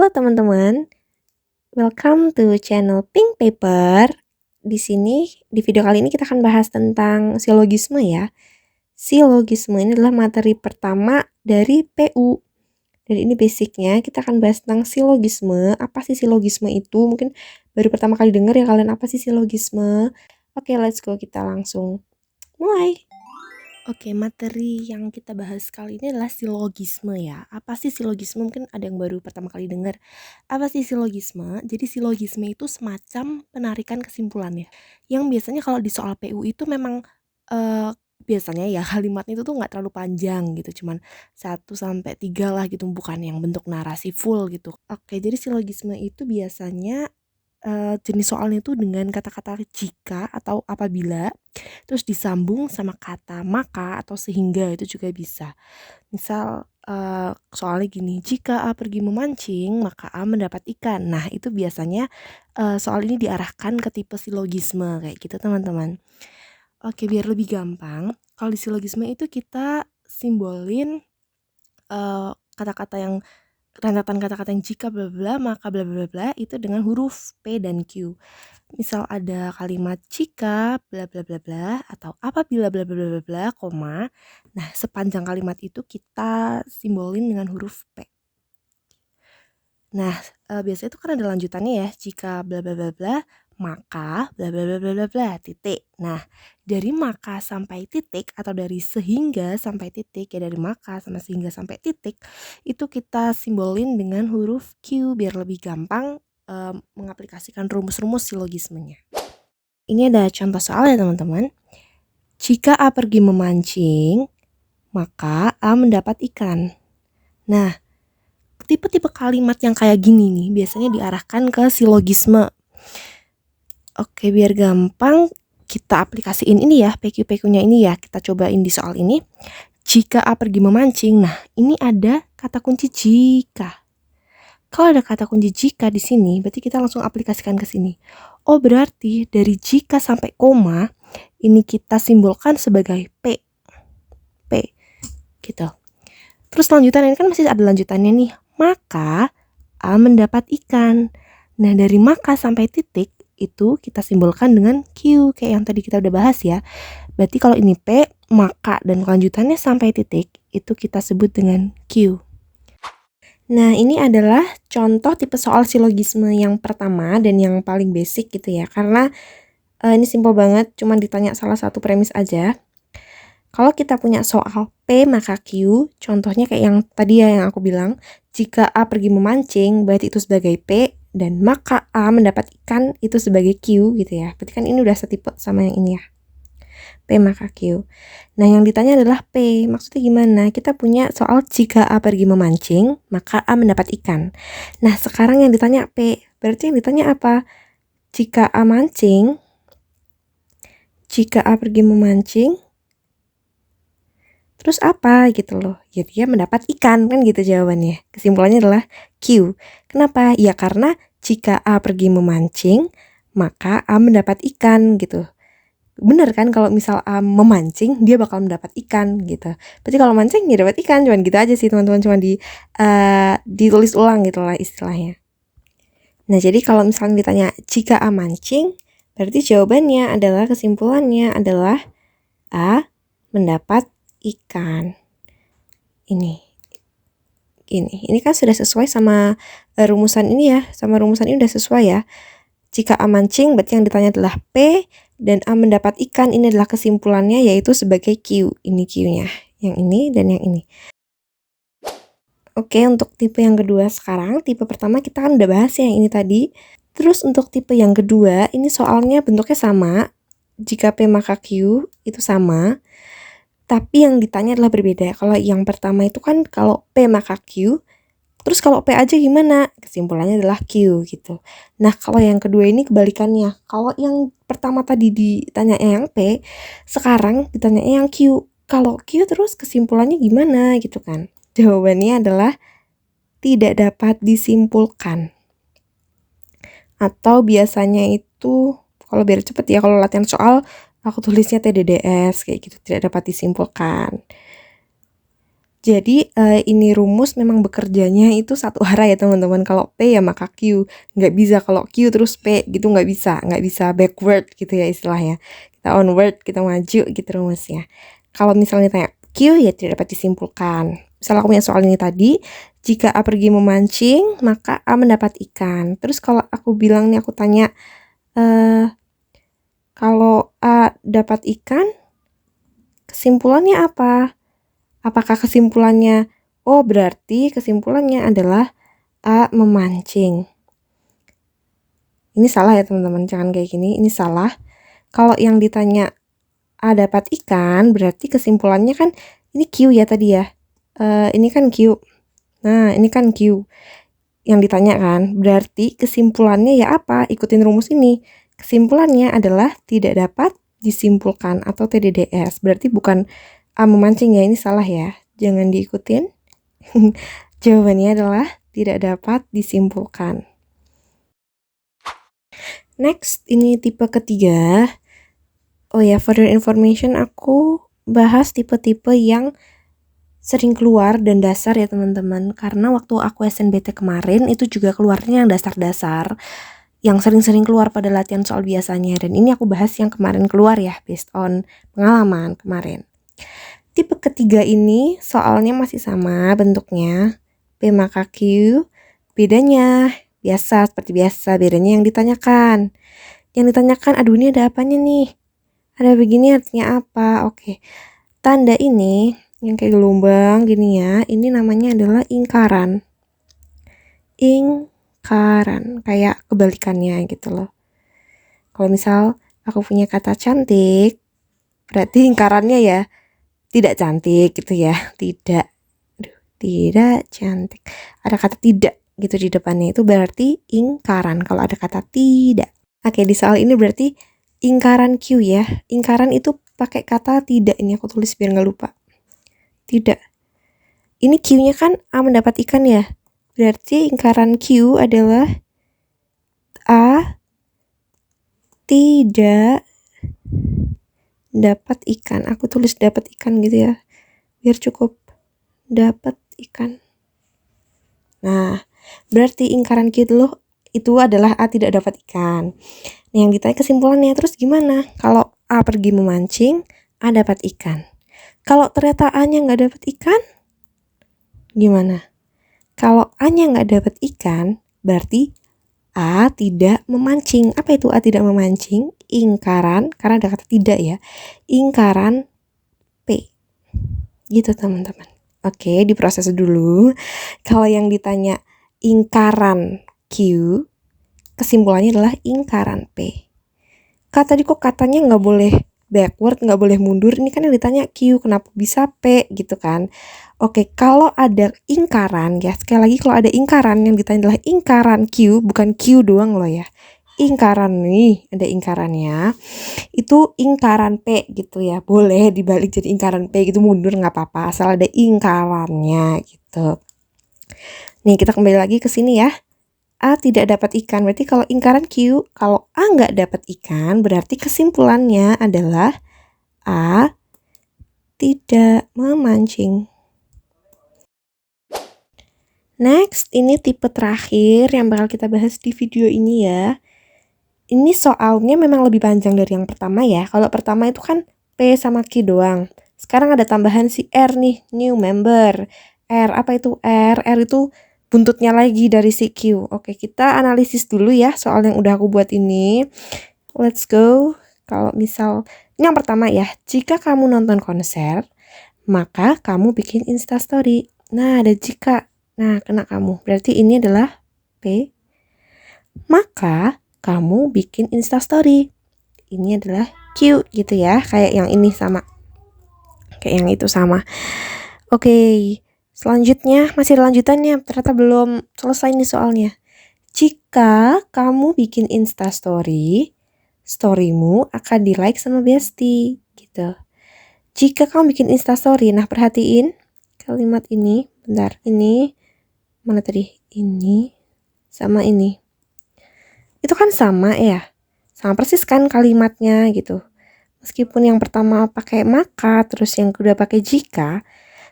Halo teman-teman, welcome to channel Pink Paper. Di sini, di video kali ini kita akan bahas tentang silogisme ya. Silogisme ini adalah materi pertama dari PU. Dan ini basicnya, kita akan bahas tentang silogisme. Apa sih silogisme itu? Mungkin baru pertama kali dengar ya kalian, apa sih silogisme? Oke, let's go, kita langsung mulai. Oke, materi yang kita bahas kali ini adalah silogisme ya. Apa sih silogisme? Mungkin ada yang baru pertama kali dengar. Apa sih silogisme? Jadi silogisme itu semacam penarikan kesimpulan ya. Yang biasanya kalau di soal PU itu memang biasanya ya kalimatnya itu tuh nggak terlalu panjang gitu. Cuman 1-3 lah gitu, bukan yang bentuk narasi full gitu. Oke, jadi silogisme itu biasanya jenis soalnya itu dengan kata-kata jika atau apabila, terus disambung sama kata maka atau sehingga, itu juga bisa. Misal soalnya gini, jika A pergi memancing maka A mendapat ikan. Nah itu biasanya soal ini diarahkan ke tipe silogisme kayak gitu teman-teman. Oke, biar lebih gampang, kalau di silogisme itu kita simbolin kata-kata yang rentetan kata-kata yang jika bla bla maka bla bla bla itu dengan huruf P dan Q. Misal ada kalimat jika bla bla bla bla atau apabila bla bla bla bla koma. Nah, sepanjang kalimat itu kita simbolin dengan huruf P. Nah, biasanya itu kan ada lanjutannya ya, jika bla bla bla bla maka bla bla bla bla bla bla titik. Nah, dari maka sampai titik atau dari sehingga sampai titik ya, dari maka sama sehingga sampai titik itu kita simbolin dengan huruf Q biar lebih gampang mengaplikasikan rumus-rumus silogismenya. Ini ada contoh soal ya teman-teman. Jika A pergi memancing, maka A mendapat ikan. Nah, tipe-tipe kalimat yang kayak gini nih biasanya diarahkan ke silogisme. Oke, biar gampang kita aplikasiin ini ya, PQ-PQ-nya ini ya, kita cobain di soal ini. Jika A pergi memancing, nah ini ada kata kunci jika. Kalau ada kata kunci jika di sini, berarti kita langsung aplikasikan ke sini. Oh, berarti dari jika sampai koma, ini kita simbolkan sebagai P. P, gitu. Terus lanjutan ini kan masih ada lanjutannya nih. Maka A mendapat ikan. Nah, dari maka sampai titik itu kita simbolkan dengan Q kayak yang tadi kita udah bahas ya. Berarti kalau ini P, maka dan lanjutannya sampai titik itu kita sebut dengan Q. Nah, ini adalah contoh tipe soal silogisme yang pertama dan yang paling basic gitu ya. Karena ini simple banget, cuma ditanya salah satu premis aja. Kalau kita punya soal P maka Q, contohnya kayak yang tadi ya yang aku bilang, jika A pergi memancing berarti itu sebagai P, dan maka A mendapat ikan itu sebagai Q gitu ya. Berarti kan ini udah setipe sama yang ini ya. P maka Q. Nah, yang ditanya adalah P. Maksudnya gimana? Kita punya soal jika A pergi memancing, maka A mendapat ikan. Nah, sekarang yang ditanya P. Berarti yang ditanya apa? Jika A mancing, jika A pergi memancing, terus apa gitu loh? Ya dia mendapat ikan kan gitu jawabannya. Kesimpulannya adalah Q. Kenapa? Ya karena jika A pergi memancing, maka A mendapat ikan gitu. Bener kan kalau misal A memancing dia bakal mendapat ikan gitu. Berarti kalau mancing ya dapat ikan, cuman gitu aja sih teman-teman, cuma ditulis ulang gitu lah istilahnya. Nah, jadi kalau misalnya ditanya jika A mancing, berarti jawabannya adalah kesimpulannya adalah A mendapat ikan. Ini kan sudah sesuai sama rumusan ini ya, sama rumusan ini udah sesuai ya. Jika A mancing berarti yang ditanya adalah P, dan A mendapat ikan ini adalah kesimpulannya yaitu sebagai Q. Ini Q-nya, yang ini dan yang ini. Oke, untuk tipe yang kedua sekarang, tipe pertama kita kan udah bahas ya yang ini tadi. Terus untuk tipe yang kedua, ini soalnya bentuknya sama. Jika P maka Q itu sama, tapi yang ditanya adalah berbeda. Kalau yang pertama itu kan kalau P maka Q, terus kalau P aja gimana? Kesimpulannya adalah Q gitu. Nah, kalau yang kedua ini kebalikannya. Kalau yang pertama tadi ditanya yang P, sekarang ditanya yang Q. Kalau Q terus kesimpulannya gimana gitu kan? Jawabannya adalah tidak dapat disimpulkan. Atau biasanya itu, kalau biar cepet ya, kalau latihan soal, aku tulisnya TDDS kayak gitu, tidak dapat disimpulkan. Jadi ini rumus memang bekerjanya itu satu arah ya teman-teman. Kalau P ya maka Q. Nggak bisa kalau Q terus P gitu, nggak bisa. Nggak bisa backward gitu ya istilahnya. Kita onward, kita maju gitu rumusnya. Kalau misalnya tanya Q ya tidak dapat disimpulkan. Misalnya aku punya soal ini tadi, jika A pergi memancing, maka A mendapat ikan. Terus kalau aku bilang nih, aku tanya, kalau A dapat ikan, kesimpulannya apa? Apakah kesimpulannya, oh berarti kesimpulannya adalah A memancing. Ini salah ya teman-teman, jangan kayak gini, ini salah. Kalau yang ditanya A dapat ikan, berarti kesimpulannya kan, ini Q ya tadi ya. Ini kan Q. Nah, ini kan Q. Yang ditanya kan, berarti kesimpulannya ya apa? Ikutin rumus ini. Kesimpulannya adalah tidak dapat disimpulkan atau TDDS. Berarti bukan A memancing ya, ini salah ya. Jangan diikutin. Jawabannya adalah tidak dapat disimpulkan. Next, ini tipe ketiga. Oh ya, for your information, aku bahas tipe-tipe yang sering keluar dan dasar ya teman-teman. Karena waktu aku SNBT kemarin, itu juga keluarnya yang dasar-dasar. Yang sering-sering keluar pada latihan soal biasanya. Dan ini aku bahas yang kemarin keluar ya, based on pengalaman kemarin. Tipe ketiga ini soalnya masih sama bentuknya, P maka Q. Bedanya biasa, seperti biasa, bedanya yang ditanyakan. Yang ditanyakan, aduh ini ada apanya nih? Ada begini artinya apa? Oke, tanda ini yang kayak gelombang gini ya, ini namanya adalah ingkaran. Ingkaran, kayak kebalikannya gitu loh. Kalau misal aku punya kata cantik, berarti ingkarannya ya tidak cantik gitu ya, tidak cantik. Ada kata tidak gitu di depannya, itu berarti ingkaran kalau ada kata tidak. Oke, di soal ini berarti ingkaran Q ya. Ingkaran itu pakai kata tidak, ini aku tulis biar nggak lupa. Tidak. Ini Q-nya kan A mendapat ikan ya. Berarti ingkaran Q adalah A tidak dapat ikan. Aku tulis dapat ikan gitu ya, biar cukup. Dapat ikan. Nah, berarti ingkaran Q itu adalah A tidak dapat ikan. Nah, yang ditanya kesimpulannya, terus gimana? Kalau A pergi memancing, A dapat ikan. Kalau ternyata A-nya nggak dapat ikan, gimana? Kalau A-nya nggak dapat ikan, berarti A tidak memancing. Apa itu A tidak memancing? Ingkaran, karena ada kata tidak ya. Ingkaran P. Gitu teman-teman. Oke, diproses dulu. Kalau yang ditanya ingkaran Q, kesimpulannya adalah ingkaran P. Tadi kok katanya nggak boleh backward, nggak boleh mundur. Ini kan yang ditanya Q, kenapa bisa P gitu kan. Oke, kalau ada ingkaran ya, sekali lagi kalau ada ingkaran, yang ditanya adalah ingkaran Q, bukan Q doang loh ya. Ingkaran nih, ada ingkarannya, itu ingkaran P gitu ya, boleh dibalik jadi ingkaran P gitu, mundur nggak apa-apa asal ada ingkarannya gitu. Nih kita kembali lagi ke sini ya, A tidak dapat ikan, berarti kalau ingkaran Q, kalau A nggak dapat ikan, berarti kesimpulannya adalah A tidak memancing. Next, ini tipe terakhir yang bakal kita bahas di video ini ya. Ini soalnya memang lebih panjang dari yang pertama ya. Kalau pertama itu kan P sama Q doang. Sekarang ada tambahan si R nih, new member. R, apa itu R? R itu buntutnya lagi dari si Q. Oke, kita analisis dulu ya soal yang udah aku buat ini. Let's go. Kalau misal, ini yang pertama ya. Jika kamu nonton konser, maka kamu bikin instastory. Nah, ada jika. Nah, kena kamu. Berarti ini adalah P. Maka kamu bikin instastory. Ini adalah Q gitu ya, kayak yang ini sama, kayak yang itu sama. Oke, selanjutnya masih ada lanjutannya, ternyata belum selesai nih soalnya. Jika kamu bikin instastory, storymu akan di like sama bestie gitu. Jika kamu bikin instastory, nah perhatiin kalimat ini, bentar, ini mana tadi, ini sama ini. Itu kan sama ya, sama persis kan kalimatnya gitu. Meskipun yang pertama pakai maka, terus yang kedua pakai jika,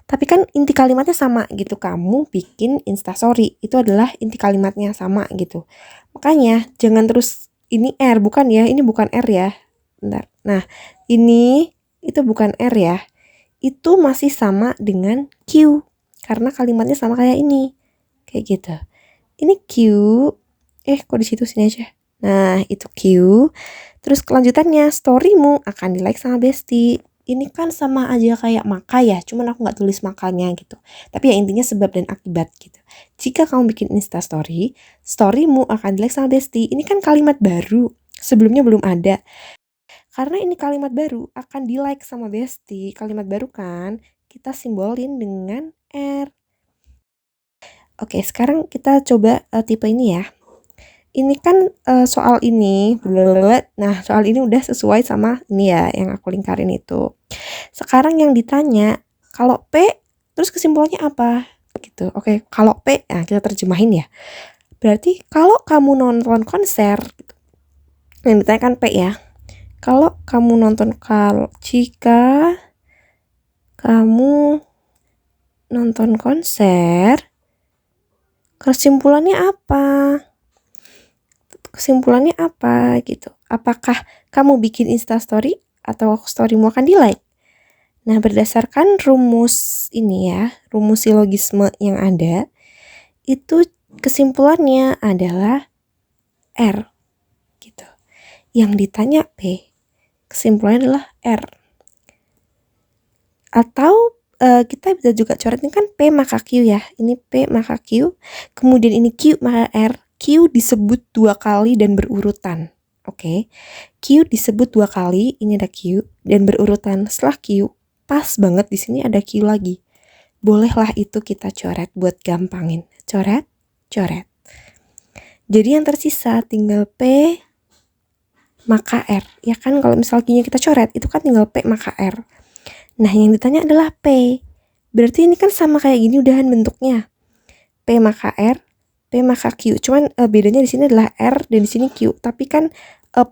Tapi kan inti kalimatnya sama gitu. Kamu bikin Instastory, itu adalah inti kalimatnya sama gitu. Makanya jangan terus ini R, bukan ya, ini bukan R ya. Bentar. Nah, ini itu bukan R ya. Itu masih sama dengan Q. Karena kalimatnya sama kayak ini. Kayak gitu. Ini Q. Kok di situ, sini aja. Nah, itu Q. Terus kelanjutannya, storymu akan di like sama bestie. Ini kan sama aja kayak maka ya, cuman aku nggak tulis makanya gitu. Tapi ya intinya sebab dan akibat gitu. Jika kamu bikin Instastory, storymu akan di like sama bestie. Ini kan kalimat baru, sebelumnya belum ada. Karena ini kalimat baru, akan di like sama bestie. Kalimat baru kan, kita simbolin dengan R. Oke, sekarang kita coba tipe ini ya. Ini kan soal ini, nah soal ini udah sesuai sama ini ya yang aku lingkarin itu. Sekarang yang ditanya, kalau P terus kesimpulannya apa? Gitu. Oke, kalau P, nah kita terjemahin ya. Berarti kalau kamu nonton konser, gitu. Yang ditanya kan P ya. Kalau kamu nonton, jika kamu nonton konser, kesimpulannya apa? Kesimpulannya apa gitu. Apakah kamu bikin Instastory atau storymu akan di like? Nah, berdasarkan rumus ini ya, rumus silogisme yang ada, itu kesimpulannya adalah R gitu. Yang ditanya P, kesimpulannya adalah R. Atau kita bisa juga coret, ini kan P maka Q ya. Ini P maka Q, kemudian ini Q maka R. Q disebut 2 kali dan berurutan. Oke. Q disebut 2 kali, ini ada Q dan berurutan. Setelah Q, pas banget di sini ada Q lagi. Bolehlah itu kita coret buat gampangin. Coret, coret. Jadi yang tersisa tinggal P maka R. Ya kan kalau misal Q-nya kita coret, itu kan tinggal P maka R. Nah, yang ditanya adalah P. Berarti ini kan sama kayak gini udahan bentuknya. P maka R, P maka Q. Cuman bedanya di sini adalah R dan di sini Q. Tapi kan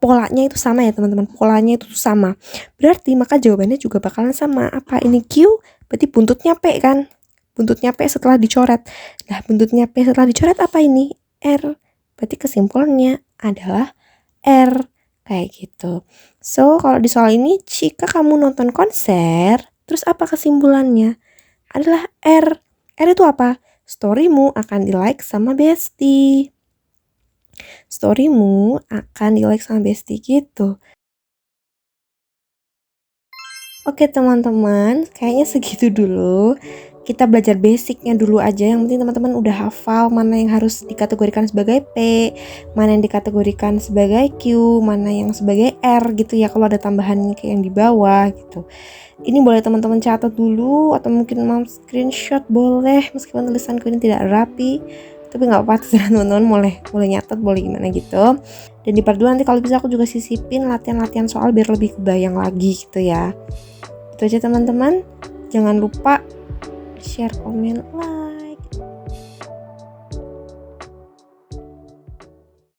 polanya itu sama ya teman-teman. Polanya itu sama. Berarti maka jawabannya juga bakalan sama. Apa ini Q? Berarti buntutnya P kan? Buntutnya P setelah dicoret. Nah, buntutnya P setelah dicoret apa ini? R. Berarti kesimpulannya adalah R. Kayak gitu. So, kalau di soal ini, jika kamu nonton konser, terus apa kesimpulannya? Adalah R. R itu apa? Storymu akan di like sama bestie. Storymu akan di like sama bestie gitu. Oke teman-teman, kayaknya segitu dulu. Kita belajar basicnya dulu aja. Yang penting teman-teman udah hafal mana yang harus dikategorikan sebagai P, mana yang dikategorikan sebagai Q, mana yang sebagai R gitu ya. Kalau ada tambahan kayak yang di bawah gitu. Ini boleh teman-teman catat dulu atau mungkin mau screenshot boleh, meskipun tulisanku ini tidak rapi, tapi nggak apa-apa, terserah teman-teman, boleh nyatet, boleh gimana gitu. Dan di part 2 nanti kalau bisa aku juga sisipin latihan-latihan soal biar lebih kebayang lagi gitu ya. Itu aja teman-teman, jangan lupa share, komen, like.